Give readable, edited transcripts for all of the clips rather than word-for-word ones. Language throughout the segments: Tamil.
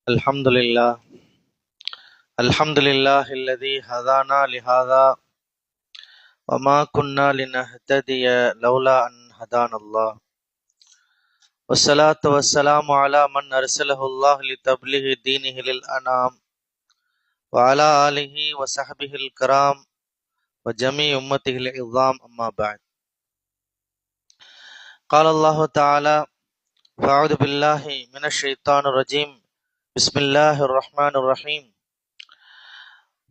الحمد لله الذي هدانا لهذا وما كنا لنهتدي لولا أن هدانا الله والصلاة والسلام على من أرسله الله لتبليغ دينه للأنام وعلى آله وصحبه الكرام وجميع أمته العظام أما بعد. قال الله تعالى: فأعوذ بالله من الشيطان الرجيم بسم الله الرحمن الرحيم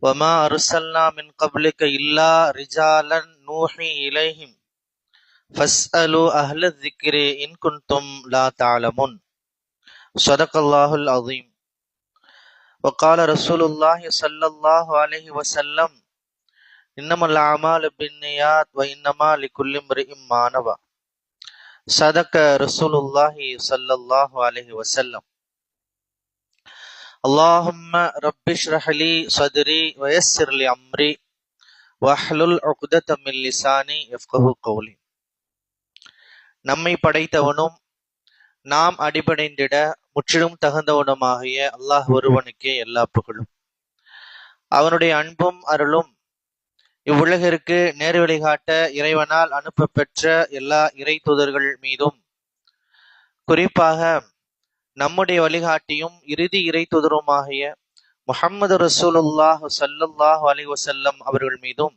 وما أرسلنا من قبلك إلا رجالا نوحي إليهم فاسألوا أهل الذكر إن كنتم لا تعلمون. صدق الله العظيم. وقال رسول الله صلى الله عليه وسلم: إنما الأعمال بالنيات وإنما لكل امرئ ما نوى. صدق رسول الله صلى الله عليه وسلم. اللهم رب اشرح لي صدري ويسر لي أمري واحلل عقدة من لساني يفقهوا قولي. நம்மை படைத்தவனும் நாம் அடிபணிந்திட முற்றிலும் தகுந்தவனுமாகிய அல்லாஹ் ஒருவனுக்கே எல்லா புகழும். அவனுடைய அன்பும் அருளும் இவ்வுலகிற்கு நேர் வழிகாட்ட இறைவனால் அனுப்ப பெற்ற எல்லா இறை தூதர்கள் மீதும், குறிப்பாக நம்முடைய வழிகாட்டியும் இறுதி இறை தூதருமாகிய முஹம்மது ரசூலுல்லாஹ் ஸல்லல்லாஹு அலைஹி வஸல்லம் அவர்கள் மீதும்,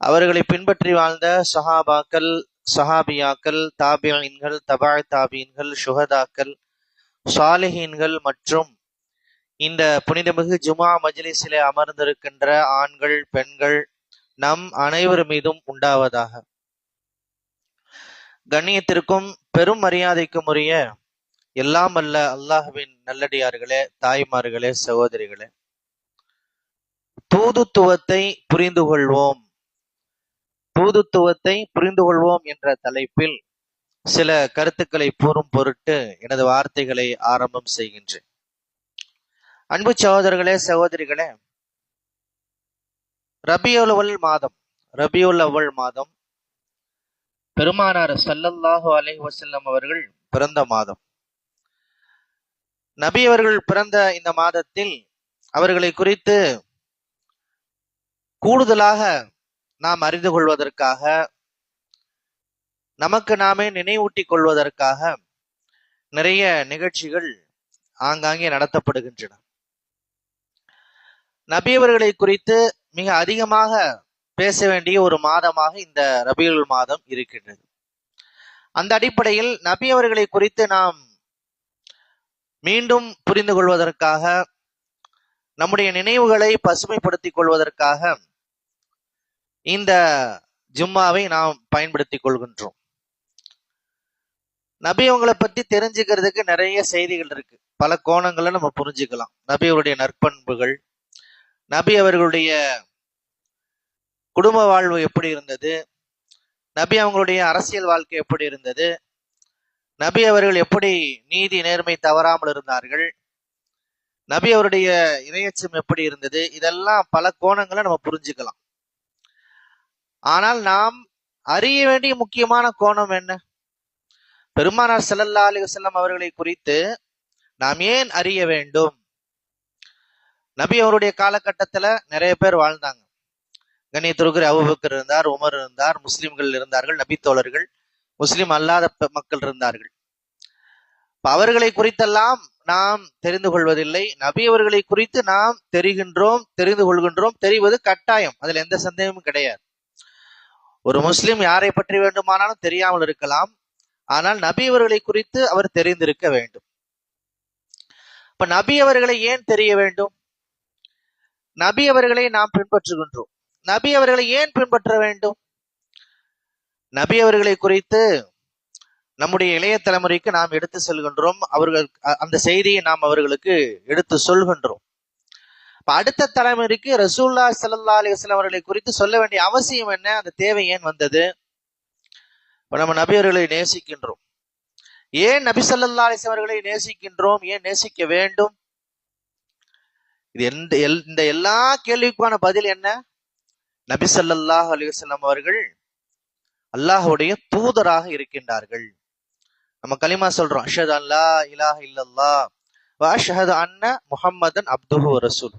அவர்களை பின்பற்றி வாழ்ந்த சஹாபாக்கள், சஹாபியாக்கள், தாபியீன்கள், தபா தாபியீன்கள், சுஹதாக்கள், சாலிஹீன்கள் மற்றும் இந்த புனிதமிகு ஜுமா மஜ்லிஸிலே அமர்ந்திருக்கின்ற ஆண்கள், பெண்கள் நம் அனைவர் மீதும் உண்டாவதாக. கண்ணியத்திற்கும் பெரும் மரியாதைக்கும் உரிய எல்லாம் அல்ல அல்லாஹ்வின் நல்லடியார்களே, தாய்மார்களே, சகோதரிகளே, தூதுத்துவத்தை புரிந்து கொள்வோம், தூதுத்துவத்தை புரிந்து கொள்வோம் என்ற தலைப்பில் சில கருத்துக்களை கூறும் பொருட்டு எனது வார்த்தைகளை ஆரம்பம் செய்கின்றேன். அன்பு சகோதரர்களே, சகோதரிகளே, ரபியுல் அவ்வல் மாதம் பெருமானார் ஸல்லல்லாஹு அலைஹி வஸல்லம் அவர்கள் பிறந்த மாதம். நபி அவர்கள் பிறந்த இந்த மாதத்தில் அவர்களை குறித்து கூடுதலாக நாம் அறிந்து கொள்வதற்காக, நமக்கு நாமே நினைவூட்டிக் கொள்வதற்காக நிறைய நிகழ்ச்சிகள் ஆங்காங்கே நடத்தப்படுகின்றன. நபி அவர்களை குறித்து மிக அதிகமாக பேச வேண்டிய ஒரு மாதமாக இந்த ரபியுல் மாதம் இருக்கின்றது. அந்த அடிப்படையில் நபி அவர்களை குறித்து நாம் மீண்டும் புரிந்து கொள்வதற்காக, நம்முடைய நினைவுகளை பசுமைப்படுத்திக் கொள்வதற்காக இந்த ஜும்மாவை நாம் பயன்படுத்திக் கொள்கின்றோம். நபி அவங்களை பத்தி தெரிஞ்சுக்கிறதுக்கு நிறைய செய்திகள் இருக்கு, பல கோணங்களை நம்ம புரிஞ்சுக்கலாம். நபி அவருடைய நற்பண்புகள், நபி அவர்களுடைய குடும்ப வாழ்வு எப்படி இருந்தது, நபி அவங்களுடைய அரசியல் வாழ்க்கை எப்படி இருந்தது, நபி அவர்கள் எப்படி நீதி நேர்மை தவறாமல் இருந்தார்கள், நபி அவருடைய இறையச்சம் எப்படி இருந்தது, இதெல்லாம் பல கோணங்களை நம்ம புரிஞ்சுக்கலாம். ஆனால் நாம் அறிய வேண்டிய முக்கியமான கோணம் என்ன? பெருமானார் ஸல்லல்லாஹு அலைஹி வஸல்லம் அவர்களை குறித்து நாம் ஏன் அறிய வேண்டும்? நபி அவருடைய காலகட்டத்துல நிறைய பேர் வாழ்ந்தாங்க. கண்ணியத்திற்குரிய அபூபக்கர் இருந்தார், உமர் இருந்தார், முஸ்லிம்கள் இருந்தார்கள், நபி தோழர்கள், முஸ்லிம் அல்லாத மக்கள் இருந்தார்கள். அவர்களை குறித்தெல்லாம் நாம் தெரிந்து கொள்வதில்லை. நபி அவர்களை குறித்து நாம் தெரிந்து கொள்கின்றோம். தெரிவது கட்டாயம், அதுல எந்த சந்தேகமும் கிடையாது. ஒரு முஸ்லிம் யாரை பற்றி வேண்டுமானாலும் தெரியாமல் இருக்கலாம், ஆனால் நபி அவர்களை குறித்து அவர் தெரிந்திருக்க வேண்டும். இப்ப நபி அவர்களை ஏன் தெரிய வேண்டும்? நபி அவர்களை நாம் பின்பற்றுகின்றோம். நபி அவர்களை ஏன் பின்பற்ற வேண்டும்? நபி அவர்களை குறித்து நம்முடைய இளைய தலைமுறைக்கு நாம் எடுத்து செல்கின்றோம். அவர்கள் அந்த செய்தியை நாம் அவர்களுக்கு எடுத்து சொல்கின்றோம். அடுத்த தலைமுறைக்கு ரசூலுல்லாஹி ஸல்லல்லாஹு அலைஹி வஸல்லம் அவர்களை குறித்து சொல்ல வேண்டிய அவசியம் என்ன? அந்த தேவை ஏன் வந்தது? நம்ம நபி அவர்களை நேசிக்கின்றோம். ஏன் நபி ஸல்லல்லாஹு அலைஹி வஸல்லம் அவர்களை நேசிக்கின்றோம்? ஏன் நேசிக்க வேண்டும்? இந்த எல்லா கேள்விக்கான பதில் என்ன? நபி ஸல்லல்லாஹு அலைஹி வஸல்லம் அவர்கள் அல்லாஹ்வுடைய தூதராக இருக்கின்றார்கள். நம்ம கலிமா சொல்றோம், அஷ்ஹது அல்லா இலாஹ இல்லல்லாஹ் வஅஷ்ஹது அன்ன முஹம்மதன் அப்துஹு வ ரசூல்.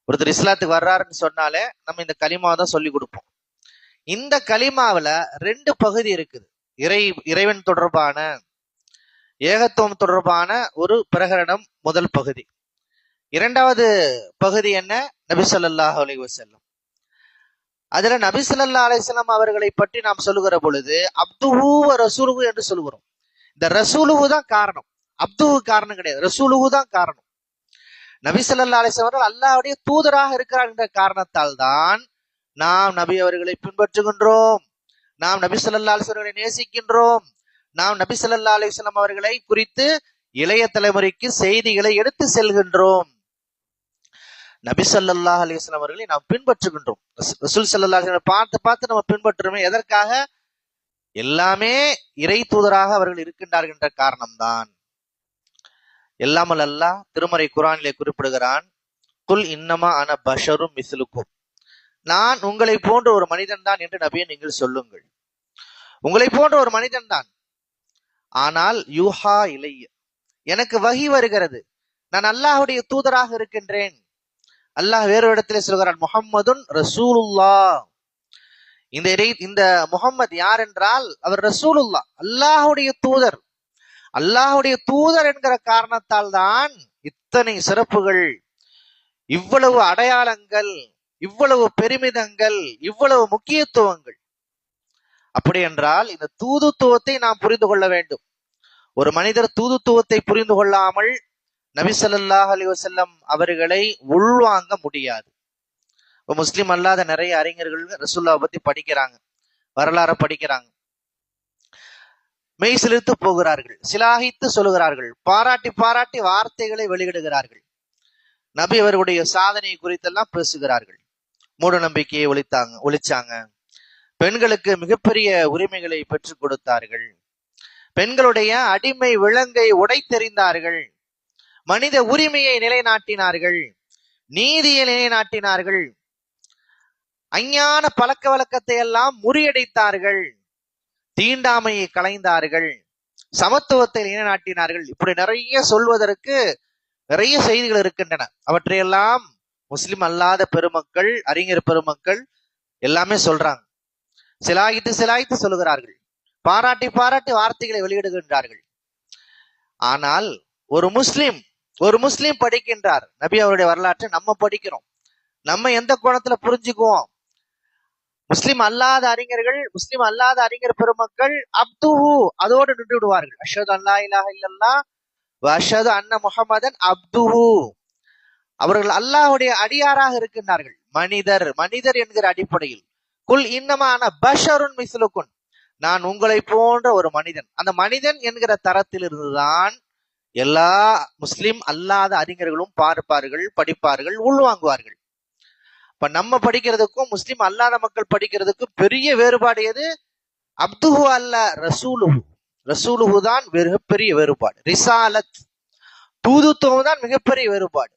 ஒருத்தர் இஸ்லாத்துக்கு வர்றாருன்னு சொன்னாலே நம்ம இந்த கலிமாவை தான் சொல்லி கொடுப்போம். இந்த கலிமாவுல 2 பகுதி இருக்குது. இறைவன் தொடர்பான, ஏகத்துவம் தொடர்பான ஒரு பிரகரணம் முதல் பகுதி. இரண்டாவது பகுதி என்ன? நபி ஸல்லல்லாஹு அலைஹி வஸல்லம். அதுல நபி ஸல்லல்லாஹு அலைஹி வஸல்லம் அவர்களை பற்றி நாம் சொல்லுகிற பொழுது அப்துஹு வ ரசூலுஹு என்று சொல்லுகிறோம். இந்த ரசூலுஹு தான் காரணம், அப்துஹு காரணம் கிடையாது. ரசூலுஹு தான் காரணம். நபி ஸல்லல்லாஹு அலைஹி வஸல்லம் அல்லாஹ்வுடைய தூதராக இருக்கிறார் என்ற காரணத்தால் தான் நாம் நபி அவர்களை பின்பற்றுகின்றோம், நாம் நபி ஸல்லல்லாஹு அலைஹி வஸல்லம் நேசிக்கின்றோம், நாம் நபி ஸல்லல்லாஹு அலைஹி வஸல்லம் அவர்களை குறித்து இளைய தலைமுறைக்கு செய்திகளை எடுத்து செல்கின்றோம். நபி ஸல்லல்லாஹு அலைஹி வஸல்லம் அவர்களை நாம் பின்பற்றுகின்றோம். ரசூல் ஸல்லல்லாஹு அலைஹி வஸல்லம் பார்த்து நம்ம பின்பற்றுறோமே, எதற்காக? எல்லாமே இறை தூதராக அவர்கள் இருக்கின்றார்கள் என்ற காரணம்தான். எல்லாமல் அல்லாஹ் திருமறை குர்ஆனிலே குறிப்பிடுகிறான், குல் இன்னமா அன பஷரும் மிஸ்லுக்கும், நான் உங்களை போன்ற ஒரு மனிதன் தான் என்று நபியை நீங்கள் சொல்லுங்கள். உங்களை போன்ற ஒரு மனிதன் தான், ஆனால் யூஹா இலைய, எனக்கு வஹி வருகிறது, நான் அல்லாஹ்வுடைய தூதராக இருக்கின்றேன். அல்லாஹ் வேறு இடத்திலே சொல்கிறான், முஹம்மதுன் ரசூலுல்லாஹ். இந்த முஹம்மது யார் என்றால் அவர் ரசூலுல்லாஹ், அல்லாஹ்வுடைய தூதர். அல்லாஹ்வுடைய தூதர் என்கிற காரணத்தால் தான் இத்தனை சிறப்புகள், இவ்வளவு அடையாளங்கள், இவ்வளவு பெருமிதங்கள், இவ்வளவு முக்கியத்துவங்கள். அப்படி என்றால் இந்த தூதுத்துவத்தை நாம் புரிந்து கொள்ள வேண்டும். ஒரு மனிதர் தூதுத்துவத்தை புரிந்து கொள்ளாமல் நபி ஸல்லல்லாஹு அலைஹி வஸல்லம் அவர்களை உள்வாங்க முடியாது. முஸ்லிம் அல்லாத நிறைய அறிஞர்கள் ரசூலுல்லாஹ் பத்தி படிக்கிறாங்க, வரலாறு படிக்கிறாங்க, மெய் சிலிர்த்து போகிறார்கள், சிலாகித்து சொல்லுகிறார்கள், பாராட்டி பாராட்டி வார்த்தைகளை வெளியிடுகிறார்கள், நபி அவர்களுடைய சாதனை குறித்தெல்லாம் பேசுகிறார்கள். மூட நம்பிக்கையை ஒழிச்சாங்க, பெண்களுக்கு மிகப்பெரிய உரிமைகளை பெற்றுக் கொடுத்தார்கள், பெண்களுடைய அடிமை விலங்கை உடைத்தெறிந்தார்கள், மனித உரிமையை நிலைநாட்டினார்கள், நீதியை நிலைநாட்டினார்கள், அஞ்ஞான பழக்க வழக்கத்தை எல்லாம் முறியடித்தார்கள், தீண்டாமையை களைந்தார்கள், சமத்துவத்தை நிலைநாட்டினார்கள். இப்படி நிறைய சொல்வதற்கு நிறைய செய்திகள் இருக்கின்றன. அவற்றையெல்லாம் முஸ்லிம் அல்லாத பெருமக்கள், அறிஞர் பெருமக்கள் எல்லாமே சொல்றாங்க, சிலாயித்து சொல்லுகிறார்கள், பாராட்டி பாராட்டி வார்த்தைகளை வெளியிடுகின்றார்கள். ஆனால் ஒரு முஸ்லிம் படிக்கின்றார், நபி அவருடைய வரலாற்றை நம்ம படிக்கிறோம், நம்ம எந்த கோணத்துல புரிஞ்சுக்குவோம்? முஸ்லிம் அல்லாத அறிஞர் பெருமக்கள் அப்துஹு அதோடு நின்று விடுவார்கள். அஷ்ஹது அல்லா இலாஹ இல்லல்லாஹ் வ அஷ்ஹது அன்ன முஹம்மதன் அப்துஹு. அவர்கள் அல்லாஹ்வுடைய அடியாராக இருக்கின்றார்கள். மனிதர் என்கிற அடிப்படையில் குல் இன்னமா அன பஷருன் மிஸ்லுக்கும், நான் உங்களை போன்ற ஒரு மனிதன். அந்த மனிதன் என்கிற தரத்தில் இருந்துதான் எல்லா முஸ்லிம் அல்லாத அறிஞர்களும் பார்ப்பார்கள், படிப்பார்கள், உள்வாங்குவார்கள். இப்ப நம்ம படிக்கிறதுக்கும் முஸ்லிம் அல்லாத மக்கள் படிக்கிறதுக்கும் பெரிய வேறுபாடு எது? அப்துஹு அல்ல, ரசூலுஹு. ரசூலுஹு தான் மிகப்பெரிய வேறுபாடு. ரிசாலத், தூதுத்துவம் தான் மிகப்பெரிய வேறுபாடு.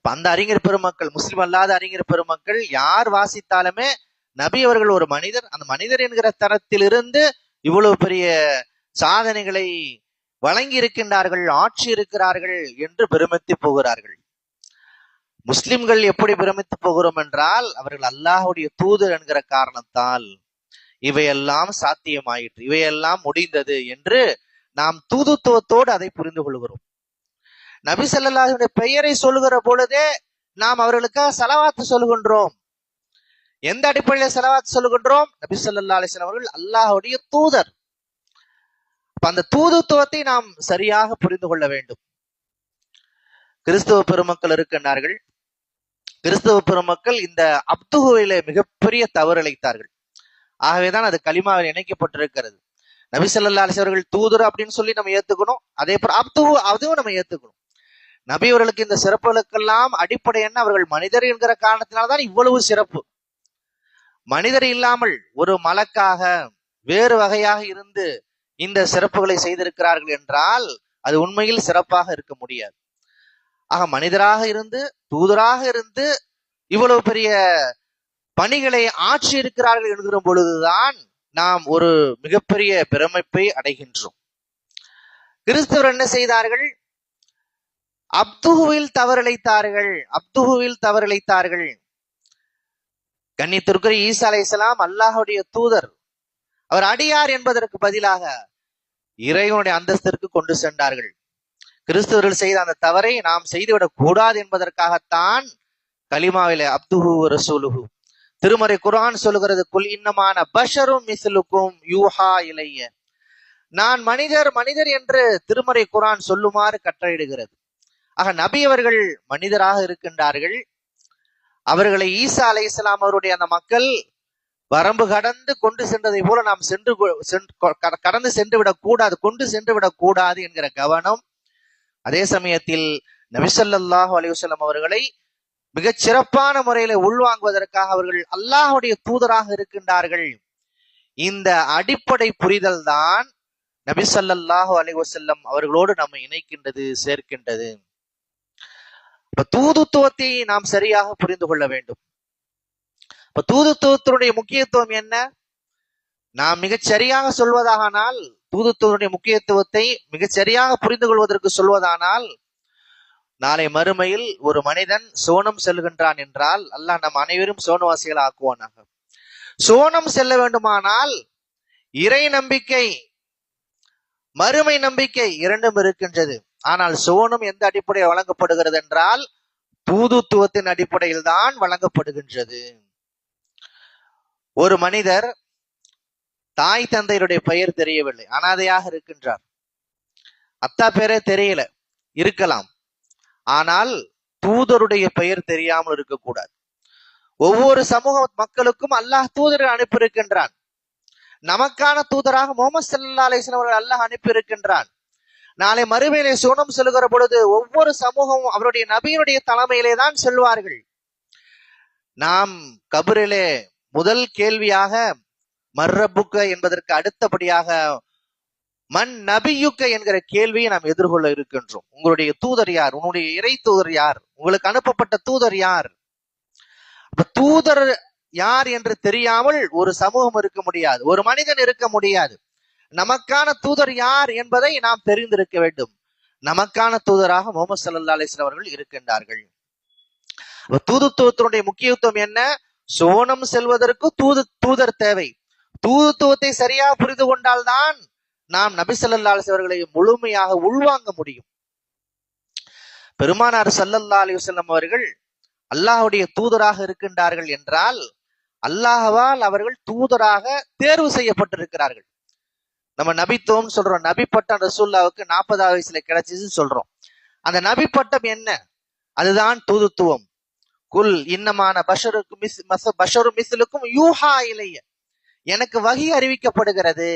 அந்த அறிஞர் பெருமக்கள், முஸ்லிம் அல்லாத அறிஞர் பெருமக்கள் யார் வாசித்தாலுமே நபி அவர்கள் ஒரு மனிதர், அந்த மனிதர் என்கிற தரத்திலிருந்து இவ்வளவு பெரிய சாதனைகளை வழங்கி இருக்கின்றார்கள், ஆட்சி இருக்கிறார்கள் என்று பிரமித்து போகிறார்கள். முஸ்லிம்கள் எப்படி பிரமித்து போகிறோம் என்றால், அவர்கள் அல்லாஹ்வுடைய தூதர் என்கிற காரணத்தால் இவையெல்லாம் சாத்தியமாயிற்று, இவையெல்லாம் முடிந்தது என்று நாம் தூதுத்துவத்தோடு அதை புரிந்து கொள்கிறோம். நபி ஸல்லல்லாஹு அலைஹி வஸல்லம் பெயரை சொல்லுகிற பொழுதே நாம் அவர்களுக்காக ஸலவாத் சொல்லுகின்றோம். எந்த அடிப்படையில் ஸலவாத் சொல்லுகின்றோம்? நபி ஸல்லல்லாஹு அலைஹி வஸல்லம் அவர்கள் அல்லாஹ்வுடைய தூதர். அந்த தூதுத்துவத்தை நாம் சரியாக புரிந்து கொள்ள வேண்டும். கிறிஸ்தவ பெருமக்கள் இருக்கின்றார்கள். கிறிஸ்தவ பெருமக்கள் இந்த அப்துஹுவிலே மிகப்பெரிய தவறு இழைத்தார்கள். ஆகவேதான் அது கலிமாவில் இணைக்கப்பட்டிருக்கிறது. நபி ஸல்லல்லாஹு அலைஹி வஸல்லம் அவர்கள் தூதர் அப்படின்னு சொல்லி நம்ம ஏத்துக்கணும். அதே போல அப்துஹு அதுவும் நம்ம ஏத்துக்கணும். நபி அவர்களுக்கு இந்த சிறப்புகளுக்கெல்லாம் அடிப்படை என்ன? அவர்கள் மனிதர் என்கிற காரணத்தினால்தான் இவ்வளவு சிறப்பு. மனிதர் இல்லாமல் ஒரு மலக்காக வேறு வகையாக இருந்து இந்த சிறப்புகளை செய்திருக்கிறார்கள் என்றால் அது உண்மையில் சிறப்பாக இருக்க முடியாது. ஆக மனிதராக இருந்து தூதராக இருந்து இவ்வளவு பெரிய பணிகளை ஆட்சி இருக்கிறார்கள் என்கிற பொழுதுதான் நாம் ஒரு மிகப்பெரிய பிரமிப்பை அடைகின்றோம். கிறிஸ்தவர் என்ன செய்தார்கள்? அப்துஹுவில் தவறிழைத்தார்கள். கண்ணியத்திற்குரிய ஈசா அலைஹிஸ்ஸலாம் அல்லாஹுடைய தூதர், அவர் அடியார் என்பதற்கு பதிலாக இறைவனுடைய அந்தஸ்திற்கு கொண்டு சென்றார்கள். கிறிஸ்தவர்கள் செய்த அந்த தவறை நாம் செய்துவிடக் கூடாது என்பதற்காகத்தான் கலிமாவிலே அப்துஹு ரசூலுஹு. திருமறை குர்ஆன் சொல்லுகிறது, குல் இன்னமான பஷரும் மிஸ்லுக்கும் யூஹா இலைய. நான் மனிதர் என்று திருமறை குர்ஆன் சொல்லுமாறு கட்டளையிடுகிறது. ஆக நபி அவர்கள் மனிதராக இருக்கின்றார்கள். அவர்களை ஈசா அலைஹிஸ்ஸலாம் அவருடைய அந்த மக்கள் வரம்பு கடந்து கொண்டு சென்றதை போல நாம் கடந்து சென்று விடக்கூடாது, கொண்டு சென்று விடக்கூடாது என்கிற கவனம். அதே சமயத்தில் நபி ஸல்லல்லாஹு அலைஹி வஸல்லம் அவர்களை மிகச் சிறப்பான முறையில உள்வாங்குவதற்காக அவர்கள் அல்லாஹுடைய தூதராக இருக்கின்றார்கள். இந்த அடிப்படை புரிதல் தான் நபி ஸல்லல்லாஹு அலைஹி வஸல்லம் அவர்களோடு நம்மை இணைக்கின்றது, சேர்க்கின்றது. தூதுத்துவத்தை நாம் சரியாக புரிந்து கொள்ள வேண்டும். தூதுத்துவத்தினுடைய முக்கியத்துவம் என்ன? நாம் மிகச் சரியாக சொல்வதானால், தூதுத்துவனுடைய முக்கியத்துவத்தை மிகச் சரியாக புரிந்து கொள்வதற்கு சொல்வதானால், நாளை மறுமையில் ஒரு மனிதன் சோனம் செல்கின்றான் என்றால் அல்லாஹ் நம் அனைவரும் சோனவாசிகள் ஆக்குவானாக. சோனம் செல்ல வேண்டுமானால் இறை நம்பிக்கை, மறுமை நம்பிக்கை இரண்டும் இருக்கின்றது. ஆனால் சோனம் எந்த அடிப்படையில் வழங்கப்படுகிறது என்றால் தூதுத்துவத்தின் அடிப்படையில் தான் வழங்கப்படுகின்றது. ஒரு மனிதர் தாய் தந்தையருடைய பெயர் தெரியவில்லை, அனாதையாக இருக்கின்றார். அத்தா பேரே தெரியல, இருக்கலாம். ஆனால் தூதருடைய பெயர் தெரியாமல் இருக்கக்கூடாது. ஒவ்வொரு சமூக மக்களுக்கும் அல்லாஹ் தூதரை அனுப்பியிருக்கின்றான். நமக்கான தூதராக முஹம்மது ஸல்லல்லாஹு அலைஹி வஸல்லம் அவர்கள் அல்லாஹ் அனுப்பியிருக்கின்றான். நாளை மறுமையிலே சோனம் செல்கிற பொழுது ஒவ்வொரு சமூகமும் அவருடைய நபியினுடைய தலைமையிலே தான் செல்வார்கள். நாம் கபரிலே முதல் கேள்வியாக மர்ரப்புக்க என்பதற்கு அடுத்தபடியாக மன் நபியுக்க என்கிற கேள்வியை நாம் எதிர்கொள்ள இருக்கின்றோம். உங்களுடைய தூதர் யார்? உன்னுடைய இறை தூதர் யார்? உங்களுக்கு அனுப்பப்பட்ட தூதர் யார்? தூதர் யார் என்று தெரியாமல் ஒரு சமூகம் இருக்க முடியாது, ஒரு மனிதன் இருக்க முடியாது. நமக்கான தூதர் யார் என்பதை நாம் தெரிந்திருக்க வேண்டும். நமக்கான தூதராக முஹம்மது ஸல்லல்லாஹு அலைஹி வஸல்லம் அவர்கள் இருக்கின்றார்கள். தூதுத்துவத்தினுடைய முக்கியத்துவம் என்ன? சோனம் செல்வதற்கு தூதர் தேவை. தூதுத்துவத்தை சரியாக புரிந்து கொண்டால்தான் நாம் நபி ஸல்லல்லாஹு அலைஹி அவர்களை முழுமையாக உள்வாங்க முடியும். பெருமானார் ஸல்லல்லாஹு அலைஹி வஸல்லம் அவர்கள் அல்லாஹுடைய தூதராக இருக்கின்றார்கள் என்றால் அல்லாஹ்வால் அவர்கள் தூதராக தேர்வு செய்யப்பட்டிருக்கிறார்கள். நம்ம நபித்துவம் சொல்றோம், நபி பட்டம் ரசூலுல்லாஹ்வுக்கு 40வது வயசுல கிடைச்சிச்சுன்னு சொல்றோம். அந்த நபி பட்டம் என்ன? அதுதான் தூதுத்துவம். குல் இன்னமான பஷரு மிஸ்லுக்கும் யூஹா இலைய. எனக்கு வஹி அறிவிக்கப்படுகிறது.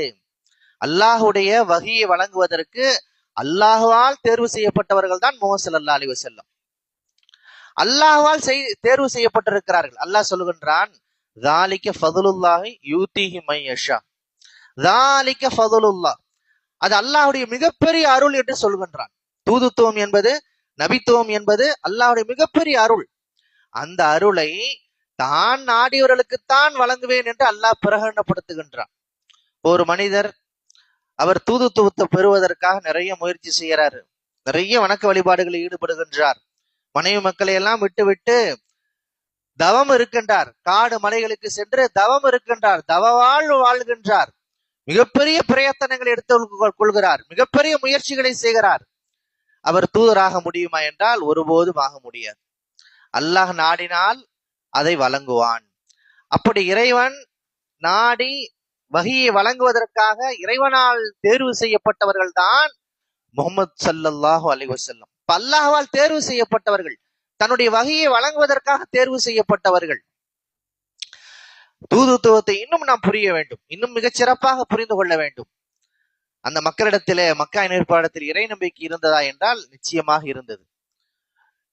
அல்லாஹுடைய வஹியை வழங்குவதற்கு அல்லாஹ்வால் தேர்வு செய்யப்பட்டவர்கள் தான் முஹம்மது ஸல்லல்லாஹு அலைஹி வஸல்லம். அல்லாஹ்வால் தேர்வு செய்யப்பட்டிருக்கிறார்கள். அல்லாஹ் சொல்லுகின்றான், ذَلِكَ فَضْلُ اللَّهِ يُؤْتِيهِ مَن يَشَاءُ. ذَلِكَ فَضْلُ اللَّهِ, அது அல்லாஹ்வுடைய மிகப்பெரிய அருள் என்று சொல்கின்றான். தூதுத்துவம் என்பது, நபித்துவம் என்பது அல்லாஹ்வுடைய மிகப்பெரிய அருள். அந்த அருளை தான் நாடியவர்களுக்குத்தான் வழங்குவேன் என்று அல்லாஹ் பிரகடனப்படுத்துகின்றான். ஒரு மனிதர் அவர் தூதுத்துவத்தை பெறுவதற்காக நிறைய முயற்சி செய்கிறாரு, நிறைய வணக்க வழிபாடுகளில் ஈடுபடுகின்றார். மனைவி மக்களை எல்லாம் விட்டு தவம் இருக்கின்றார். காடு மலைகளுக்கு சென்று தவம் இருக்கின்றார், வாழ்கின்றார். மிகப்பெரிய பிரயத்தனங்களை எடுத்துக் கொள்கிறார், மிகப்பெரிய முயற்சிகளை செய்கிறார். அவர் தூதராக முடியுமா என்றால் ஒருபோதும் ஆக முடியாது. அல்லாஹ் நாடினால் அதை வழங்குவான். அப்படி இறைவன் நாடி வஹியை வழங்குவதற்காக இறைவனால் தேர்வு செய்யப்பட்டவர்கள் தான் முஹம்மது ஸல்லல்லாஹு அலைஹி வஸல்லம். அல்லாஹ்வால் தேர்வு செய்யப்பட்டவர்கள், தன்னுடைய வஹியை வழங்குவதற்காக தேர்வு செய்யப்பட்டவர்கள். தூதுத்துவத்தை இன்னும் நாம் புரிய வேண்டும், இன்னும் மிகச் சிறப்பாக புரிந்து கொள்ள வேண்டும். அந்த மக்களிடத்திலே, மக்கா ஏற்பாடத்தில் இறை நம்பிக்கை இருந்ததா என்றால் நிச்சயமாக இருந்தது.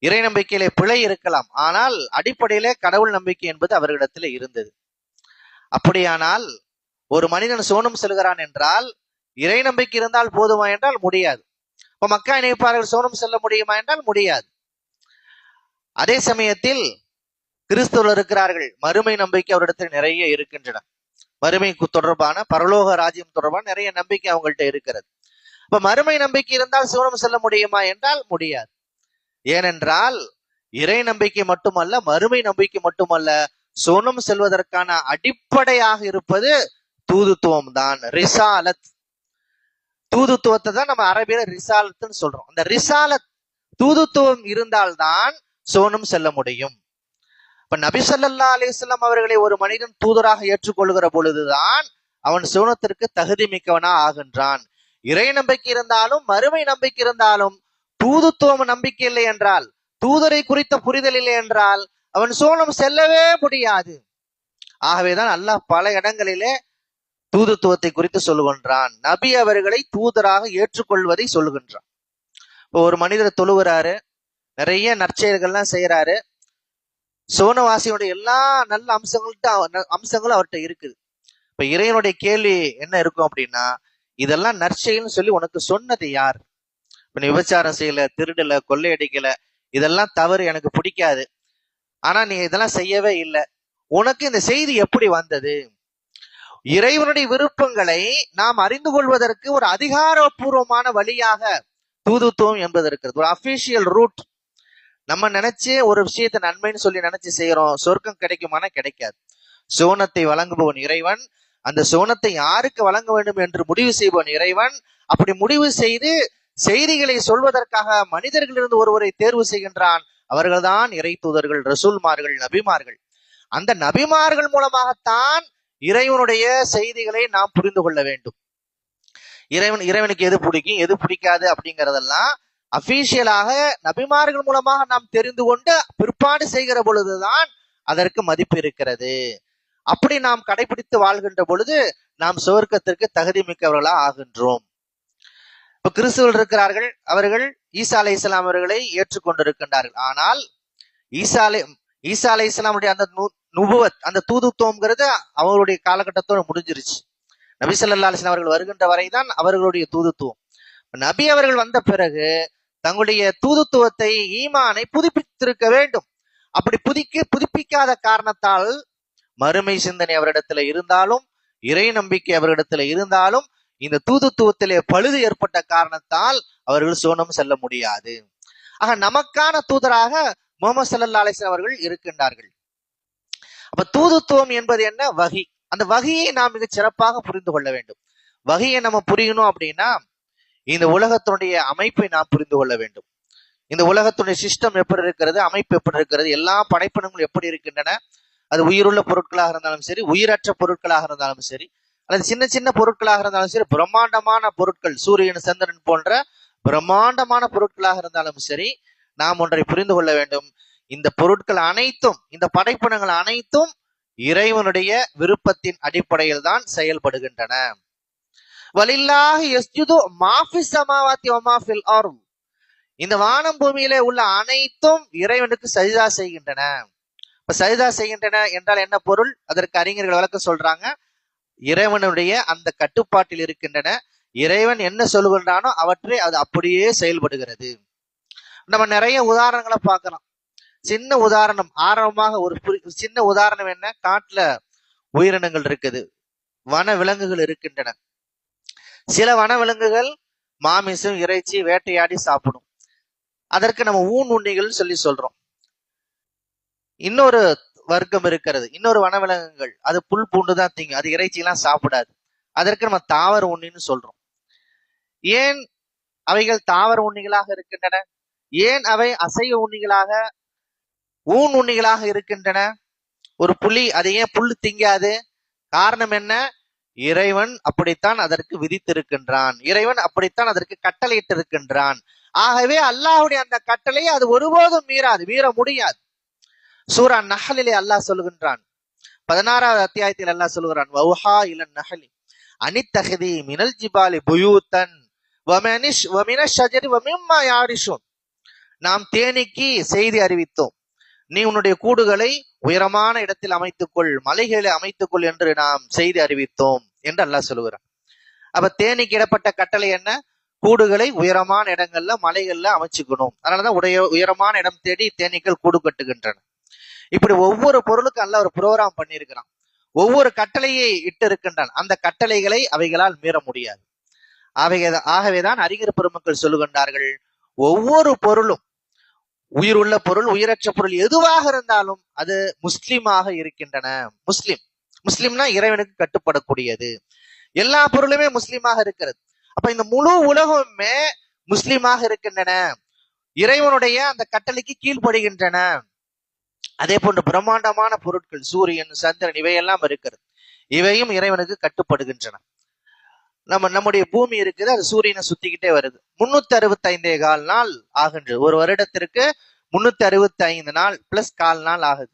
இறை நம்பிக்கையிலே பிழை இருக்கலாம், ஆனால் அடிப்படையிலே கடவுள் நம்பிக்கை என்பது அவர்களிடத்திலே இருந்தது. அப்படியானால் ஒரு மனிதன் சோனம் செல்கிறான் என்றால் இறை நம்பிக்கை இருந்தால் போதுமா என்றால் முடியாது. இப்ப மக்கா இணைப்பாளர்கள் சோனம் செல்ல முடியுமா என்றால் முடியாது. அதே சமயத்தில் கிறிஸ்தவர்கள் இருக்கிறார்கள், மறுமை நம்பிக்கை அவரிடத்தில் நிறைய இருக்கின்றன. மறுமை தொடர்பான, பரலோக ராஜ்யம் தொடர்பான நிறைய நம்பிக்கை அவங்கள்ட்ட இருக்கிறது. இப்ப மறுமை நம்பிக்கை இருந்தால் சோனம் செல்ல முடியுமா என்றால் முடியாது. ஏனென்றால் இறை நம்பிக்கை மட்டுமல்ல, மறுமை நம்பிக்கை மட்டுமல்ல, சொர்க்கம் செல்வதற்கான அடிப்படையாக இருப்பது தூதுத்துவம் தான். ரிசாலத், தூதுத்துவத்தை தான் நம்ம அரபியில ரிசாலத்னு சொல்றோம். அந்த ரிசாலத் தூதுத்துவம் இருந்தால்தான் சோனம் செல்ல முடியும். இப்ப நபி ஸல்லல்லாஹு அலைஹி வஸல்லம் அவர்களை ஒரு மனிதன் தூதராக ஏற்றுக்கொள்கிற பொழுதுதான் அவன் சோனத்திற்கு தகுதி மிக்கவனா ஆகின்றான். இறை நம்பிக்கை இருந்தாலும் மறுமை நம்பிக்கை இருந்தாலும் தூதுத்துவம் நம்பிக்கை இல்லை என்றால், தூதரை குறித்த புரிதல் இல்லை என்றால் அவன் சோனம் செல்லவே முடியாது. ஆகவேதான் அல்லாஹ் பல இடங்களிலே தூதுத்துவத்தை குறித்து சொல்லுகின்றான். நபி அவர்களை தூதராக ஏற்றுக்கொள்வதை சொல்லுகின்றான். இப்போ ஒரு மனிதர் தொழுகிறாரு, நிறைய நற்செயல்கள்லாம் செய்யறாரு, சோனவாசியோட எல்லா நல்ல அம்சங்களும் அவர்கிட்ட இருக்குது. இப்ப இறைவனுடைய கேள்வி என்ன இருக்கும் அப்படின்னா, இதெல்லாம் நற்செயல்னு சொல்லி உனக்கு சொன்னது யார்? இப்ப நீ விபச்சாரம் செய்யல, திருடல, கொள்ளையடிக்கல, இதெல்லாம் தவறு, எனக்கு பிடிக்காது, ஆனா நீ இதெல்லாம் செய்யவே இல்லை, உனக்கு இந்த செய்தி எப்படி வந்தது? இறைவனுடைய விருப்பங்களை நாம் அறிந்து கொள்வதற்கு ஒரு அதிகாரப்பூர்வமான வழியாக தூதுத்துவம் என்பது இருக்கிறது, ஒரு அபிஷியல் ரூட். நம்ம நினைச்சு ஒரு விஷயத்தை நன்மைன்னு சொல்லி நினைச்சு செய்யறோம், சொர்க்கம் கிடைக்குமானா கிடைக்காது. சோனத்தை வழங்குபவன் இறைவன், அந்த சோனத்தை யாருக்கு வழங்க வேண்டும் என்று முடிவு செய்பவன் இறைவன். அப்படி முடிவு செய்து செய்திகளை சொல்வதற்காக மனிதர்களிலிருந்து ஒருவரை தேர்வு செய்கின்றான். அவர்கள்தான் இறை தூதர்கள், ரசூல்மார்கள், நபிமார்கள். அந்த நபிமார்கள் மூலமாகத்தான் இறைவனுடைய செய்திகளை நாம் புரிந்து கொள்ள வேண்டும். இறைவனுக்கு எது பிடிக்கும், எது பிடிக்காது அப்படிங்கறதெல்லாம் அபிஷியலாக நபிமார்கள் மூலமாக நாம் தெரிந்து கொண்டு பிற்பாடு செய்கிற பொழுதுதான் அதற்கு மதிப்பு இருக்கிறது. அப்படி நாம் கடைபிடித்து வாழ்கின்ற பொழுது நாம் சொர்க்கத்திற்கு தகுதி மிக்கவர்களா ஆகின்றோம். இப்ப கிறிஸ்துவர்கள் இருக்கிறார்கள், அவர்கள் ஈசா அலைஹிஸ்ஸலாம் அவர்களை ஏற்றுக்கொண்டிருக்கின்றார்கள். ஆனால் ஈசா அலைஹிஸ்ஸலாமுடைய அந்த நுபுவத், அந்த தூதுத்துவம்ங்கிறது அவர்களுடைய காலகட்டத்தோடு முடிஞ்சிருச்சு. நபி ஸல்லல்லாஹு அலைஹி வஸல்லம் அவர்கள் வருகின்ற வரைதான் அவர்களுடைய தூதுத்துவம். நபி அவர்கள் வந்த பிறகு தங்களுடைய தூதுத்துவத்தை, ஈமானை புதுப்பித்திருக்க வேண்டும். அப்படி புதுப்பிக்காத காரணத்தால் மறுமை சிந்தனை அவரிடத்துல இருந்தாலும், இறை நம்பிக்கை அவரிடத்துல இருந்தாலும், இந்த தூதுத்துவத்திலே பழுது ஏற்பட்ட காரணத்தால் அவர்கள் சோனம் செல்ல முடியாது. ஆக நமக்கான தூதராக முஹம்மது ஸல்லல்லாஹு அலைஹி வஸல்லம் அவர்கள் இருக்கின்றார்கள். அப்ப தூதுத்துவம் என்பது என்ன? வஹி. அந்த வஹியை நாம் மிக சிறப்பாக புரிந்து கொள்ள வேண்டும். வஹியை நம்ம புரியணும் அப்படின்னா இந்த உலகத்தினுடைய அமைப்பை நாம் புரிந்து கொள்ள வேண்டும். இந்த உலகத்துடைய சிஸ்டம் எப்படி இருக்கிறது, அமைப்பு எப்படி இருக்கிறது, எல்லா படைப்பினங்களும் எப்படி இருக்கின்றன, அது உயிருள்ள பொருட்களாக இருந்தாலும் சரி, உயிரற்ற பொருட்களாக இருந்தாலும் சரி, அல்லது சின்ன சின்ன பொருட்களாக இருந்தாலும் சரி, பிரம்மாண்டமான பொருட்கள், சூரியன், சந்திரன் போன்ற பிரம்மாண்டமான பொருட்களாக இருந்தாலும் சரி, நாம் ஒன்றை புரிந்து கொள்ள வேண்டும். இந்த பொருட்கள் அனைத்தும், இந்த படைப்பினங்கள் அனைத்தும் இறைவனுடைய விருப்பத்தின் அடிப்படையில் தான் செயல்படுகின்றன. வலில்லாஹி யஸ்ஜுது மா ஃபிஸ் ஸமாவாத்தி வ மா ஃபில் அர்த். இந்த வானம் பூமியிலே உள்ள அனைத்தும் இறைவனுக்கு சஜ்தா செய்கின்றன. இப்ப சஜ்தா செய்கின்றன என்றால் என்ன பொருள்? அதற்கு அறிஞர்கள் விளக்கம் சொல்றாங்க. இறைவனுடைய அந்த கட்டுப்பாட்டில் இருக்கின்றன. இறைவன் என்ன சொல்லுகின்றானோ அவற்றை அது அப்படியே செயல்படுகிறது. நம்ம நிறைய உதாரணங்களை பார்க்கலாம். சின்ன உதாரணம், ஆரம்பமாக ஒரு சின்ன உதாரணம் என்ன? காட்டுல உயிரினங்கள் இருக்குது, வன விலங்குகள் இருக்கின்றன. சில வனவிலங்குகள் மாமிசம், இறைச்சி வேட்டையாடி சாப்பிடும். அதற்கு நம்ம ஊன் உண்ணிகள் சொல்லி சொல்றோம். இன்னொரு வர்க்கம் இருக்கிறது, இன்னொரு வனவிலங்குகள், அது புல் பூண்டுதான் திங்கும், அது இறைச்சி எல்லாம் சாப்பிடாது. அதற்கு நம்ம தாவர உண்ணின்னு சொல்றோம். ஏன் அவைகள் தாவர உண்ணிகளாக இருக்கின்றன? ஏன் அவை அசைவ உண்ணிகளாக, ஊன் உண்ணிகளாக இருக்கின்றன? ஒரு புலி, அதை ஏன் புல்லு திங்காது? காரணம் என்ன? இறைவன் அப்படித்தான் அதற்கு விதித்திருக்கின்றான், இறைவன் அப்படித்தான் அதற்கு கட்டளையிட்டு இருக்கின்றான். ஆகவே அல்லாஹ்வுடைய அந்த கட்டளையை அது ஒருபோதும் மீறாது, மீற முடியாது. சூரா நஹ்லிலே அல்லாஹ் சொல்லுகின்றான், 16வது அத்தியாயத்தில் அல்லாஹ் சொல்லுகிறான், வௌஹா இலன் நஹ்லி அனித்தஹதி மினல் ஜிபாலி புயூத்தன் வமினஷ் ஷஜரி வமிம்மா யாரிஷூன். நாம் தேனீக்கு செய்தி அறிவித்தோம், நீ உன்னுடைய கூடுகளை உயரமான இடத்தில் அமைத்துக்கொள், மலைகளை அமைத்துக்கொள் என்று நாம் செய்தி அறிவித்தோம் என்று அல்லாஹ் சொல்லுகிறான். அப்ப தேனீக்கு இடப்பட்ட கட்டளை என்ன? கூடுகளை உயரமான இடங்கள்ல, மலைகள்ல அமைச்சுக்கணும். அதனாலதான் உயரமான இடம் தேடி தேனீக்கள் கூடு கட்டுகின்றன. இப்படி ஒவ்வொரு பொருளுக்கும் அல்லாஹ் ஒரு புரோகிராம் பண்ணியிருக்கிறான், ஒவ்வொரு கட்டளையை இட்டு இருக்கின்றான். அந்த கட்டளைகளை அவைகளால் மீற முடியாது. ஆகவேதான் அறிஞர் பெருமக்கள் சொல்லுகின்றார்கள், ஒவ்வொரு பொருளும் உயிர் உள்ள பொருள், உயிரற்ற பொருள் எதுவாக இருந்தாலும் அது முஸ்லிமாக இருக்கின்றன. முஸ்லிம்னா இறைவனுக்கு கட்டுப்படக்கூடியது. எல்லா பொருளுமே முஸ்லிமாக இருக்கிறது. அப்ப இந்த முழு உலகமே முஸ்லிமாக இருக்கின்றன, இறைவனுடைய அந்த கட்டளைக்கு கீழ்ப்படுகின்றன. அதே போன்று பிரம்மாண்டமான பொருட்கள், சூரியன், சந்திரன், இவையெல்லாம் இருக்கிறது. இவையும் இறைவனுக்கு கட்டுப்படுகின்றன. நம்முடைய பூமி இருக்குது, அது சூரியனை சுத்திக்கிட்டே வருது. 365 நாள் ஆகின்றது. ஒரு வருடத்திற்கு 365 நாள் பிளஸ் 1/4 நாள் ஆகுது.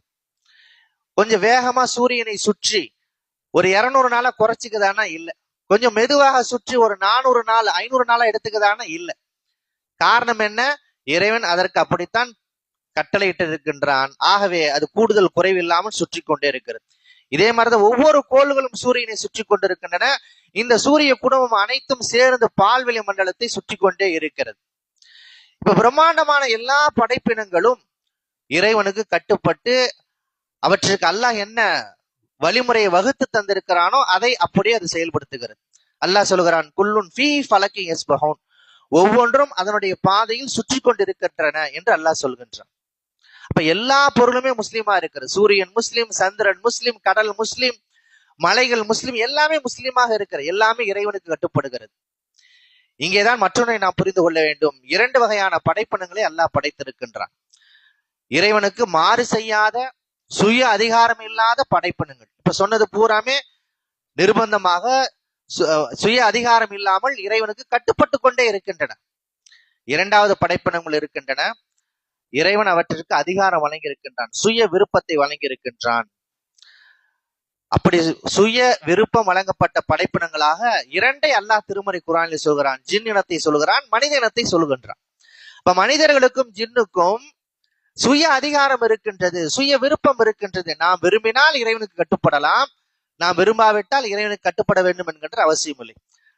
கொஞ்சம் வேகமா சூரியனை சுற்றி ஒரு 200 நாளா குறைச்சிக்குதானா இல்ல. கொஞ்சம் மெதுவாக சுற்றி ஒரு 400 நாள் 500 நாளா எடுத்துக்குதானா இல்ல. காரணம் என்ன? இறைவன் அதற்கு அப்படித்தான் கட்டளையிட்டு இருக்கின்றான். ஆகவே அது கூடுதல் குறைவில்லாமல் சுற்றி கொண்டே இருக்கிறது. இதே மாதிரிதான் ஒவ்வொரு கோள்களும் சூரியனை சுற்றி கொண்டிருக்கின்றன. இந்த சூரிய குடும்பம் அனைத்தும் சேர்ந்து பால்வெளி மண்டலத்தை சுற்றி கொண்டே இருக்கிறது. இப்ப பிரம்மாண்டமான எல்லா படைப்பினங்களும் இறைவனுக்கு கட்டுப்பட்டு அவற்றுக்கு அல்லாஹ் என்ன வழிமுறையை வகுத்து தந்திருக்கிறானோ அதை அப்படியே அது செயல்படுத்துகிறது. அல்லாஹ் சொல்கிறான், குல்லுன் ஃபீ ஃபலக்கி யஸ்பஹூன், ஒவ்வொன்றும் அதனுடைய பாதையில் சுற்றி கொண்டிருக்கின்றன என்று அல்லாஹ் சொல்கின்றான். அப்ப எல்லா பொருளுமே முஸ்லீமா இருக்கிறது. சூரியன் முஸ்லிம், சந்திரன் முஸ்லிம், கடல் முஸ்லிம், மலைகள் முஸ்லிம், எல்லாமே முஸ்லீமாக இருக்கிறது. எல்லாமே இறைவனுக்கு கட்டுப்படுகிறது. இங்கேதான் மற்றொன்றை நாம் புரிந்து கொள்ள வேண்டும். 2 வகையான படைப்பினங்களை அல்லாஹ் படைத்திருக்கின்றான். இறைவனுக்கு மாறு செய்யாத, சுய அதிகாரம் இல்லாத படைப்பினங்கள். இப்ப சொன்னது பூராமே நிர்பந்தமாக சுய அதிகாரம் இல்லாமல் இறைவனுக்கு கட்டுப்பட்டு கொண்டே இருக்கின்றன. 2வது படைப்பினங்கள் இருக்கின்றன, இறைவன் அவற்றிற்கு அதிகாரம் வழங்கி இருக்கின்றான், சுய விருப்பத்தை வழங்கி இருக்கின்றான். அப்படி சுய விருப்பம் வழங்கப்பட்ட படைப்பினங்களாக 2ஐ அல்லாஹ் திருமறை குர்ஆனில் சொல்கிறான். ஜின் இனத்தை சொல்கிறான், மனித இனத்தை சொல்கின்றான். இப்ப மனிதர்களுக்கும் ஜின்னுக்கும் சுய அதிகாரம் இருக்கின்றது, சுய விருப்பம் இருக்கின்றது. நாம் விரும்பினால் இறைவனுக்கு கட்டுப்படலாம், நாம் விரும்பாவிட்டால் இறைவனுக்கு கட்டுப்பட வேண்டும் என்கின்ற அவசியம் இல்லை.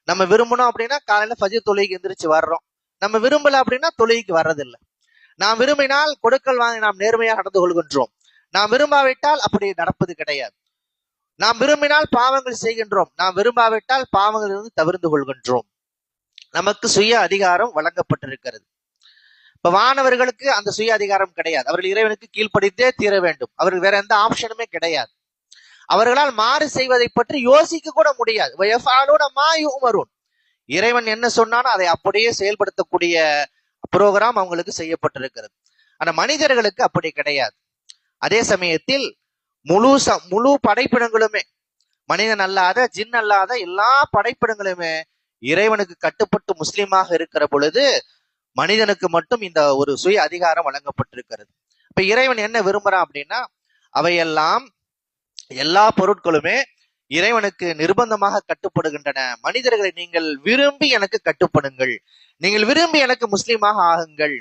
நம்ம விரும்பணும் அப்படின்னா காலையில ஃபஜ்ர் தொழுகைக்கு எந்திரிச்சு வர்றோம். நம்ம விரும்பல அப்படின்னா தொழுகைக்கு வர்றதில்லை. நாம் விரும்பினால் கொடுக்கல் வாங்கி நாம் நேர்மையாக நடந்து கொள்கின்றோம். நாம் விரும்பாவிட்டால் அப்படி நடப்பது கிடையாது. நாம் விரும்பினால் பாவங்கள் செய்கின்றோம், நாம் விரும்பாவிட்டால் பாவங்களிலிருந்து தவிர்த்து கொள்கின்றோம். நமக்கு சுய அதிகாரம் வழங்கப்பட்டிருக்கிறது. இப்ப வானவர்களுக்கு அந்த சுய அதிகாரம் கிடையாது. அவர்கள் இறைவனுக்கு கீழ்ப்படித்தே தீர வேண்டும். அவர்கள் வேற எந்த ஆப்ஷனுமே கிடையாது. அவர்களால் மாறு செய்வதை பற்றி யோசிக்க கூட முடியாது. இறைவன் என்ன சொன்னானோ அதை அப்படியே செயல்படுத்தக்கூடிய புரோகிராம் அவங்களுக்கு செய்யப்பட்டிருக்கிறது. ஆனா மனிதர்களுக்கு அப்படி கிடையாது. அதே சமயத்தில் முழு படைப்பினங்களுமே, மனிதன் அல்லாத ஜின் அல்லாத எல்லா படைப்பினங்களுமே இறைவனுக்கு கட்டுப்பட்டு முஸ்லீமாக இருக்கிற பொழுது மனிதனுக்கு மட்டும் இந்த ஒரு சுய அதிகாரம் வழங்கப்பட்டிருக்கிறது. இப்ப இறைவன் என்ன விரும்புறான் அப்படின்னா, அவையெல்லாம் எல்லா பொருட்களுமே இறைவனுக்கு நிர்பந்தமாக கட்டுப்படுகின்றன. மனிதர்களை நீங்கள் விரும்பி எனக்கு கட்டுப்படுங்கள், நீங்கள் விரும்பி எனக்கு முஸ்லீமாக ஆகுங்கள்,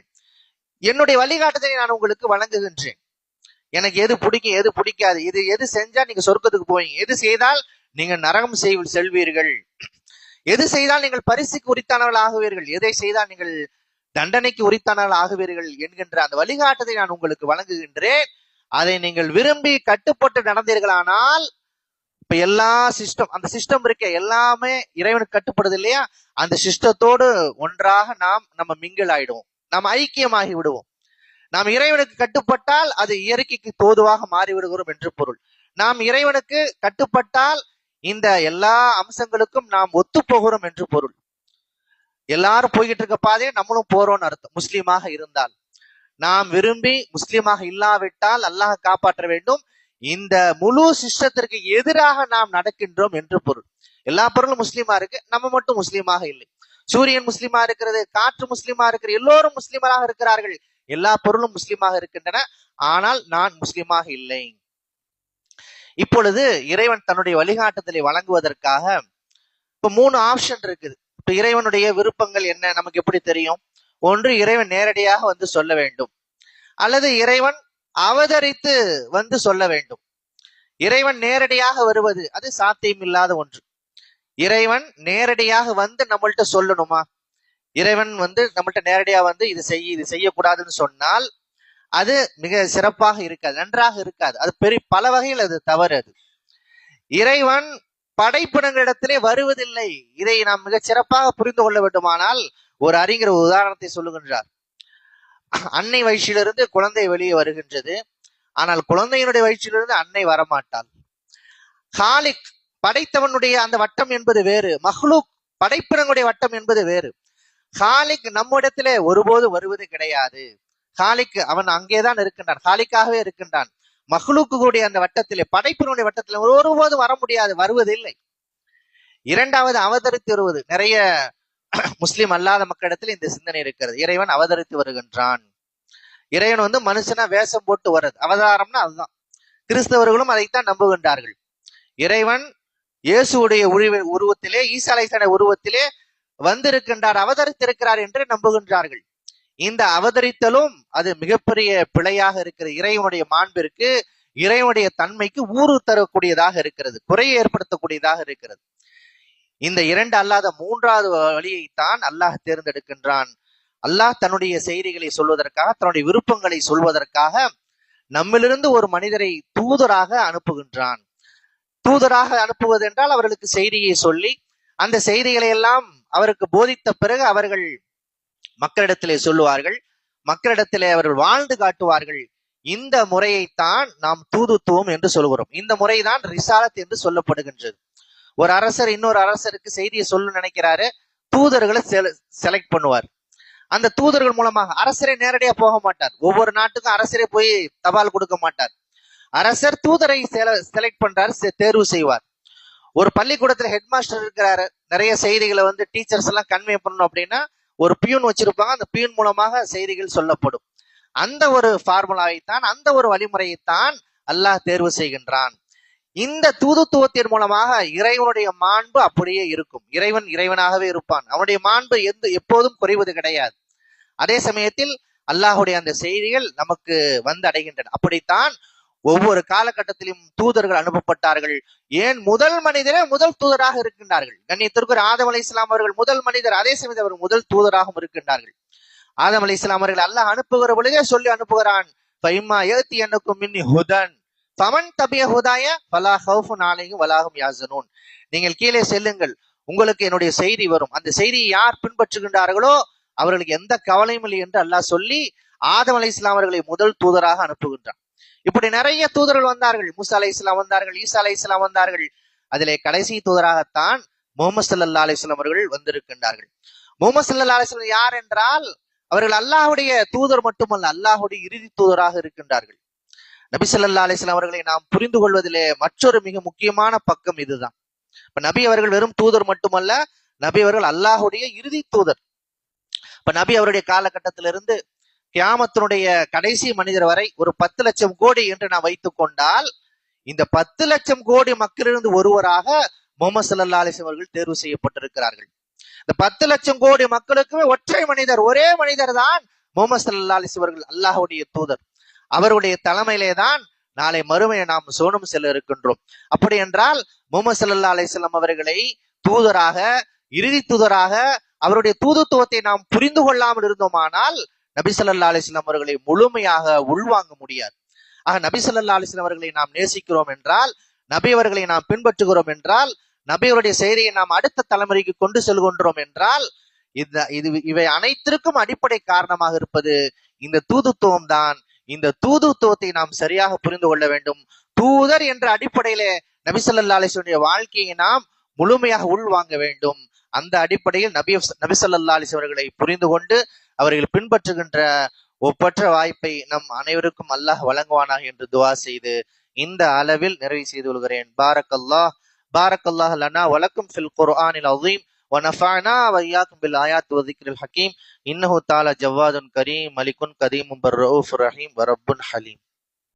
என்னுடைய வழிகாட்டுதலை நான் உங்களுக்கு வழங்குகின்றேன். எனக்கு எது பிடிக்கும் எது பிடிக்காது, இது எது செஞ்சா நீங்க சொர்க்கத்துக்கு போவீங்க, எது செய்தால் நீங்க நரகம் செல்வீர்கள், எது செய்தால் நீங்கள் பரிசுக்கு உரித்தானவர்கள் ஆகுவீர்கள், எதை செய்தால் நீங்கள் தண்டனைக்கு உரித்தானவர்கள் ஆகுவீர்கள் என்கின்ற அந்த வழிகாட்டுதலை நான் உங்களுக்கு வழங்குகின்றேன். அதை நீங்கள் விரும்பி கட்டுப்பட்டு நடந்தீர்களானால், இப்ப எல்லா அந்த சிஸ்டம் இருக்க எல்லாமே இறைவனுக்கு கட்டுப்படுது இல்லையா, அந்த சிஸ்டத்தோடு ஒன்றாக நம்ம மிங்கிள் ஆயிடுவோம், நாம் ஐக்கியமாகி விடுவோம். நாம் இறைவனுக்கு கட்டுப்பட்டால் அது இயற்கைக்கு தோதுவாக மாறிவிடுகிறோம் என்று பொருள். நாம் இறைவனுக்கு கட்டுப்பட்டால் இந்த எல்லா அம்சங்களுக்கும் நாம் ஒத்து போகிறோம் என்று பொருள். எல்லாரும் போய்கிட்டு இருக்க பாதையே நம்மளும் போறோம்னு அர்த்தம். முஸ்லீமாக இருந்தால், நாம் விரும்பி முஸ்லீமாக இல்லாவிட்டால் அல்லாஹ் காப்பாற்ற வேண்டும், இந்த முழு சிஸ்டத்திற்கு எதிராக நாம் நடக்கின்றோம் என்று பொருள். எல்லா பொருளும் முஸ்லீமா இருக்கு, நம்ம மட்டும் முஸ்லீமாக இல்லை. சூரியன் முஸ்லீமா இருக்கிறது, காற்று முஸ்லீமா இருக்கிறது, எல்லோரும் முஸ்லீமாக இருக்கிறார்கள், எல்லா பொருளும் முஸ்லீமாக இருக்கின்றன. ஆனால் நான் முஸ்லீமாக இல்லை. இப்பொழுது இறைவன் தன்னுடைய வழிகாட்டுதலை வழங்குவதற்காக இப்ப 3 ஆப்ஷன் இருக்குது. இப்ப இறைவனுடைய விருப்பங்கள் என்ன நமக்கு எப்படி தெரியும்? ஒன்று, இறைவன் நேரடியாக வந்து சொல்ல வேண்டும், அல்லது இறைவன் அவதரித்து வந்து சொல்ல வேண்டும். இறைவன் நேரடியாக வருவது அது சாத்தியம் இல்லாத ஒன்று. இறைவன் நேரடியாக வந்து நம்மள்ட்ட சொல்லணுமா? இறைவன் வந்து நம்மள்ட்ட நேரடியா வந்து இது செய்யக்கூடாதுன்னு சொன்னால் அது மிக சிறப்பாக இருக்காது, நன்றாக இருக்காது. அது பல வகையில் அது தவறு. அது இறைவன் படைப்பினங்களிடத்திலே வருவதில்லை. இதை நாம் மிக சிறப்பாக புரிந்து கொள்ள வேண்டுமானால் ஒரு அறிஞர் உதாரணத்தை சொல்லுகின்றார். அன்னை வயிற்றிலிருந்து குழந்தை வெளியே வருகின்றது. ஆனால் குழந்தையினுடைய வயிற்றிலிருந்து அன்னை வரமாட்டாள். ஹாலிக் படைத்தவனுடைய அந்த வட்டம் என்பது வேறு, மஹ்லூக் படைப்பினங்களுடைய வட்டம் என்பது வேறு. ஹாலிக் நம்மிடத்திலே ஒருபோது வருவது கிடையாது. ஹாலிக் அவன் அங்கேதான் இருக்கின்றான், ஹாலிக்காகவே இருக்கின்றான். மஹ்லூக்கு கூடிய அந்த வட்டத்திலே, படைப்பினுடைய வட்டத்திலே ஒருபோது வர முடியாது, வருவதில்லை. இரண்டாவது அவதரித்து வருவது. நிறைய முஸ்லிம் அல்லாத மக்களிடத்தில் இந்த சிந்தனை இருக்கிறது. இறைவன் அவதரித்து வருகின்றான், இறைவன் மனுஷனா வேஷம் போட்டு வர்றது, அவதாரம்னா அதுதான். கிறிஸ்தவர்களும் அதைத்தான் நம்புகின்றார்கள். இறைவன் இயேசுடைய உருவத்திலே, ஈசா அலைஹிஸ்ஸலாம் உருவத்திலே வந்திருக்கின்றார், அவதரித்திருக்கிறார் என்று நம்புகின்றார்கள். இந்த அவதரித்தலும் அது மிகப்பெரிய பிழையாக இருக்கிறது. இறைவனுடைய மாண்பிற்கு, இறைவனுடைய தன்மைக்கு ஊறு தரக்கூடியதாக இருக்கிறது, குறையை ஏற்படுத்தக்கூடியதாக இருக்கிறது. இந்த இரண்டு அல்லாத மூன்றாவது வழியைத்தான் அல்லாஹ் தேர்ந்தெடுக்கின்றான். அல்லாஹ் தன்னுடைய செய்திகளை சொல்வதற்காக, தன்னுடைய விருப்பங்களை சொல்வதற்காக நம்மிலிருந்து ஒரு மனிதரை தூதராக அனுப்புகின்றான். தூதராக அனுப்புவது என்றால் அவர்களுக்கு செய்தியை சொல்லி அந்த செய்திகளை எல்லாம் அவருக்கு போதித்த பிறகு அவர்கள் மக்களிடத்திலே சொல்லுவார்கள், மக்களிடத்திலே அவர்கள் வாழ்ந்து காட்டுவார்கள். இந்த முறையைத்தான் நாம் தூதுத்துவம் என்று சொல்கிறோம். இந்த முறைதான் ரிசாலத் என்று சொல்லப்படுகின்றது. ஒரு அரசர் இன்னொரு அரசருக்கு செய்தியை சொல்ல நினைக்கிறாரு, தூதர்களை செலக்ட் பண்ணுவார். அந்த தூதர்கள் மூலமாக அரசரை நேரடியா போக மாட்டார். ஒவ்வொரு நாட்டுக்கும் அரசரை போய் தபால் கொடுக்க மாட்டார். அரசர் தூதரை செலக்ட் பண்றாரு, தேர்வு செய்வார். ஒரு பள்ளிக்கூடத்துல ஹெட் மாஸ்டர் இருக்கிறாரு, நிறைய செய்திகளை டீச்சர்ஸ் எல்லாம் கன்வே பண்ணணும் அப்படின்னா ஒரு பியூன் வச்சிருப்பாங்க, அந்த பியூன் மூலமாக செய்திகள் சொல்லப்படும். அந்த ஒரு ஃபார்முலாவைத்தான், அந்த ஒரு வழிமுறையைத்தான் அல்லாஹ் தேர்வு செய்கின்றான். இந்த தூதுத்துவத்தின் மூலமாக இறைவனுடைய மாண்பு அப்படியே இருக்கும். இறைவன் இறைவனாகவே இருப்பான், அவனுடைய மாண்பு எப்போதும் குறைவது கிடையாது. அதே சமயத்தில் அல்லாஹுடைய அந்த செய்திகள் நமக்கு அடைகின்றன. அப்படித்தான் ஒவ்வொரு காலகட்டத்திலும் தூதர்கள் அனுப்பப்பட்டார்கள். ஏன் முதல் மனிதரே முதல் தூதராக இருக்கின்றார்கள். கண்ணியத்திற்கு ஆதம் அலைஹிஸ்ஸலாம் அவர்கள் முதல் மனிதர், அதே சமயத்தில் அவர் முதல் தூதராகவும் இருக்கின்றார்கள். ஆதம் அலைஹிஸ்ஸலாம் அவர்கள் அல்லாஹ் அனுப்புகிற பொழுதே சொல்லி அனுப்புகிறான், ஃபைம்மா யஅதியன்னக்கும் மின்னி ஹுதன் ஃபமன் தபிய ஹுதாய ஃபலா ஹௌஃபுன் அலைஹிம் வலாஹும் யாஸனூன். நீங்கள் கீழே செல்லுங்கள், உங்களுக்கு என்னுடைய செய்தி வரும், அந்த செய்தியை யார் பின்பற்றுகின்றார்களோ அவர்களுக்கு எந்த கவலையும் இல்லை என்று அல்லாஹ் சொல்லி ஆதம் அலைஹிஸ்ஸலாம் அவர்களை முதல் தூதராக அனுப்புகின்றான். இப்படி நிறைய தூதர்கள் வந்தார்கள். மூசா அலைஹிஸ்ஸலாம் வந்தார்கள், ஈசா அலைஹிஸ்ஸலாம் வந்தார்கள். அதிலே கடைசி தூதராகத்தான் முஹம்மது ஸல்லல்லாஹு அலைஹி வஸல்லம் அவர்கள் வந்திருக்கின்றார்கள். முஹம்மது ஸல்லல்லாஹு அலைஹி வஸல்லம் யார் என்றால் அவர்கள் அல்லாஹ்வுடைய தூதர் மட்டுமல்ல, அல்லாஹ்வுடைய இறுதி தூதராக இருக்கின்றார்கள். நபி ஸல்லல்லாஹு அலைஹி வஸல்லம் அவர்களை நாம் புரிந்து கொள்வதிலே மற்றொரு மிக முக்கியமான பக்கம் இதுதான். இப்ப நபி அவர்கள் வெறும் தூதர் மட்டுமல்ல, நபி அவர்கள் அல்லாஹ்வுடைய இறுதி தூதர். இப்ப நபி அவருடைய காலகட்டத்திலிருந்து கியாமத்தினுடைய கடைசி மனிதர் வரை ஒரு 10 லட்சம் கோடி என்று நான் வைத்துக் கொண்டால், இந்த 10 லட்சம் கோடி மக்களிலிருந்து ஒருவராக முஹம்மது ஸல்லல்லாஹு அலைஹி வஸல்லம் அவர்கள் தேர்வு செய்யப்பட்டிருக்கிறார்கள். இந்த 10 லட்சம் கோடி மக்களுக்குமே ஒற்றை மனிதர், ஒரே மனிதர் தான் முஹம்மது ஸல்லல்லாஹு அலைஹி வஸல்லம் அவர்கள், அல்லாஹ்வுடைய தூதர். அவருடைய தலைமையிலே தான் நாளை மறுமையை நாம் சோனம் செல்ல இருக்கின்றோம். அப்படி என்றால் முஹம்மது ஸல்லல்லாஹு அலைஹி வஸல்லம் அவர்களை தூதராக, இறுதி தூதராக, அவருடைய தூதுத்துவத்தை நாம் புரிந்து கொள்ளாமல் இருந்தோமானால் நபி ஸல்லல்லாஹு அலைஹி வஸல்லம் அவர்களை முழுமையாக உள்வாங்க முடியாது. ஆக நபி ஸல்லல்லாஹு அலைஹி வஸல்லம் அவர்களை நாம் நேசிக்கிறோம் என்றால், நபி அவர்களை நாம் பின்பற்றுகிறோம் என்றால், நபியவருடைய செய்தியை நாம் அடுத்த தலைமுறைக்கு கொண்டு செல்கின்றோம் என்றால், இவை அனைத்திற்கும் அடிப்படை காரணமாக இருப்பது இந்த தூதுத்துவம் தான். இந்த தூதுத்துவத்தை நாம் சரியாக புரிந்து கொள்ள வேண்டும். தூதர் என்ற அடிப்படையிலே நபி ஸல்லல்லாஹு அலைஹி வஸல்லம் வாழ்க்கையை நாம் முழுமையாக உள்வாங்க வேண்டும். அந்த அடிப்படையில் நபி ஸல்லல்லாஹு அலைஹி அவர்களை புரிந்து கொண்டு அவர்கள் பின்பற்றுகின்ற ஒப்பற்ற வாய்ப்பை நம் அனைவருக்கும் அல்லாஹ் வழங்குவானாக என்று துஆ செய்து இந்த அளவில் நிறைவு செய்து கொள்கிறேன். பாரக்கல்லாஹ் லனா வலக்கும் ஃபில் குர்ஆனில் அஸீம் ونفعنا وإياكم بالآيات والذكر الحكيم إنه تعالى جواد كريم ملك قديم بالرؤوف الرحيم ورب حليم.